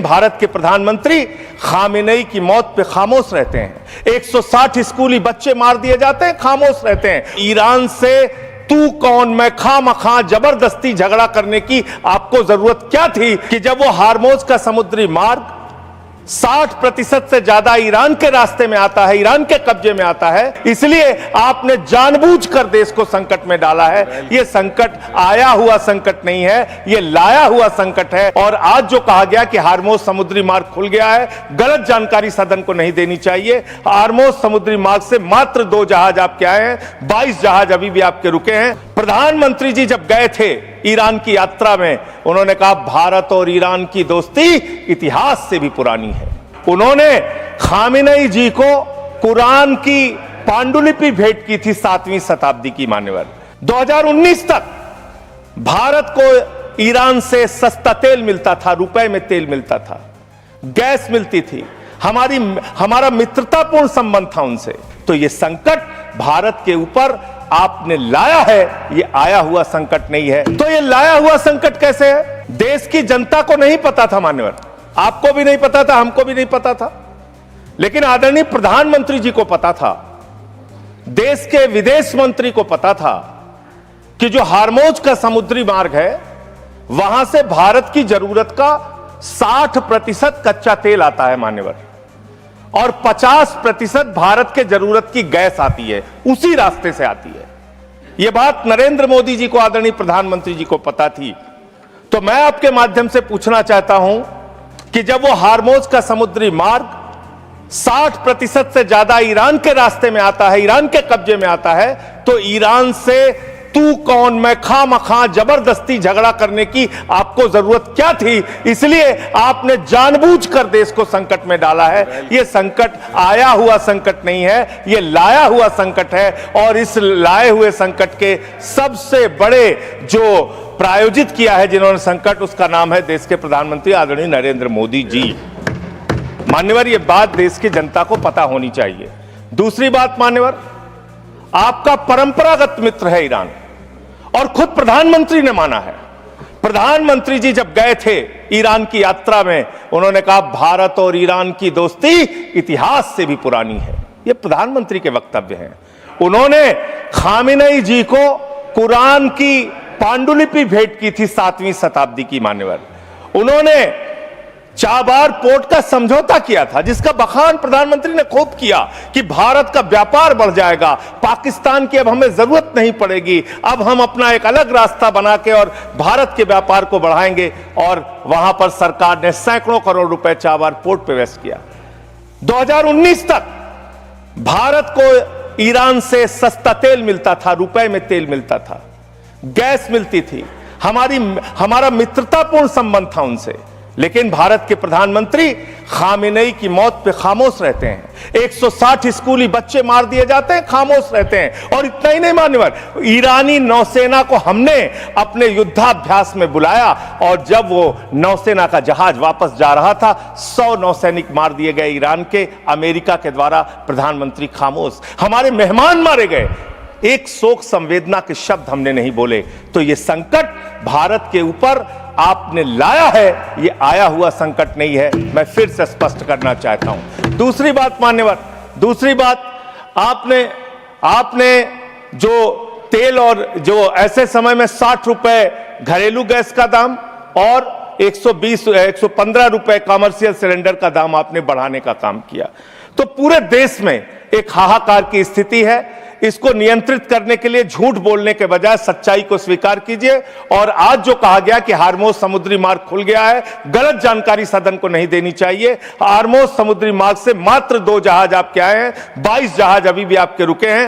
भारत के प्रधानमंत्री खामेनेई की मौत पे खामोश रहते हैं। 160 स्कूली बच्चे मार दिए जाते हैं, खामोश रहते हैं। ईरान से तू कौन मैं खामखा जबरदस्ती झगड़ा करने की आपको जरूरत क्या थी कि जब वो हार्मोज का समुद्री मार्ग 60% से ज्यादा ईरान के रास्ते में आता है, ईरान के कब्जे में आता है, इसलिए आपने जानबूझकर देश को संकट में डाला है। यह संकट आया हुआ संकट नहीं है, यह लाया हुआ संकट है। और आज जो कहा गया कि हार्मोज समुद्री मार्ग खुल गया है, गलत जानकारी सदन को नहीं देनी चाहिए। हार्मोज समुद्री मार्ग से मात्र 2 जहाज आपके आए हैं, 22 जहाज अभी भी आपके रुके हैं। प्रधानमंत्री जी जब गए थे ईरान की यात्रा में, उन्होंने कहा भारत और ईरान की दोस्ती इतिहास से भी पुरानी है। उन्होंने खामेनेई जी को कुरान की पांडुलिपि भेंट की थी 7वीं शताब्दी की। मान्यवर 2019 तक भारत को ईरान से सस्ता तेल मिलता था, रुपए में तेल मिलता था, गैस मिलती थी, हमारा मित्रतापूर्ण संबंध था उनसे। तो यह संकट भारत के ऊपर आपने लाया है, यह आया हुआ संकट नहीं है। तो यह लाया हुआ संकट कैसे है? देश की जनता को नहीं पता था मान्यवर, आपको भी नहीं पता था, हमको भी नहीं पता था, लेकिन आदरणीय प्रधानमंत्री जी को पता था, देश के विदेश मंत्री को पता था कि जो हार्मोज का समुद्री मार्ग है, वहां से भारत की जरूरत का 60% कच्चा तेल आता है मान्यवर, और 50% भारत के जरूरत की गैस आती है, उसी रास्ते से आती है। यह बात नरेंद्र मोदी जी को, आदरणीय प्रधानमंत्री जी को पता थी। तो मैं आपके माध्यम से पूछना चाहता हूं कि जब वो हार्मोज का समुद्री मार्ग 60% से ज्यादा ईरान के रास्ते में आता है, ईरान के कब्जे में आता है, तो ईरान से तू कौन मैं खामखा जबरदस्ती झगड़ा करने की आपको जरूरत क्या थी? इसलिए आपने जानबूझकर देश को संकट में डाला है। यह संकट आया हुआ संकट नहीं है, यह लाया हुआ संकट है। और इस लाए हुए संकट के सबसे बड़े जो प्रायोजित किया है जिन्होंने संकट, उसका नाम है देश के प्रधानमंत्री आदरणीय नरेंद्र मोदी जी। मान्यवर, यह बात देश की जनता को पता होनी चाहिए। दूसरी बात मान्यवर, आपका परंपरागत मित्र है ईरान, और खुद प्रधानमंत्री ने माना है। प्रधानमंत्री जी जब गए थे ईरान की यात्रा में, उन्होंने कहा भारत और ईरान की दोस्ती इतिहास से भी पुरानी है। यह प्रधानमंत्री के वक्तव्य हैं। उन्होंने खामेनेई जी को कुरान की पांडुलिपि भेंट की थी 7वीं शताब्दी की। मान्यवर, उन्होंने चाबार पोर्ट का समझौता किया था, जिसका बखान प्रधानमंत्री ने खूब किया कि भारत का व्यापार बढ़ जाएगा, पाकिस्तान की अब हमें जरूरत नहीं पड़ेगी, अब हम अपना एक अलग रास्ता बना के और भारत के व्यापार को बढ़ाएंगे। और वहां पर सरकार ने सैकड़ों करोड़ रुपए चाबार पोर्ट पे वेस्ट किया। 2019 तक भारत को ईरान से सस्ता तेल मिलता था, रुपए में तेल मिलता था, गैस मिलती थी, हमारा मित्रतापूर्ण संबंध था उनसे। लेकिन भारत के प्रधानमंत्री खामेनेई की मौत पे खामोश रहते हैं। 160 स्कूली बच्चे मार दिए जाते हैं, खामोश रहते हैं। और इतना ही नहीं मान्यवर, ईरानी नौसेना को हमने अपने युद्धाभ्यास में बुलाया, और जब वो नौसेना का जहाज वापस जा रहा था, 100 नौसैनिक मार दिए गए ईरान के, अमेरिका के द्वारा। प्रधानमंत्री खामोश, हमारे मेहमान मारे गए, एक शोक संवेदना के शब्द हमने नहीं बोले। तो ये संकट भारत के ऊपर आपने लाया है, ये आया हुआ संकट नहीं है। मैं फिर से स्पष्ट करना चाहता हूं। दूसरी बात मान्यवर, दूसरी बात, आपने जो तेल और जो ऐसे समय में 60 रुपए घरेलू गैस का दाम और 115 रुपए कमर्शियल सिलेंडर का दाम आपने बढ़ाने का काम किया। तो पूरे देश में एक हाहाकार की स्थिति है। इसको नियंत्रित करने के लिए झूठ बोलने के बजाय सच्चाई को स्वीकार कीजिए। और आज जो कहा गया कि हार्मोज समुद्री मार्ग खुल गया है, गलत जानकारी सदन को नहीं देनी चाहिए। हार्मोज समुद्री मार्ग से मात्र 2 जहाज आपके आए हैं, 22 जहाज अभी भी आपके रुके हैं।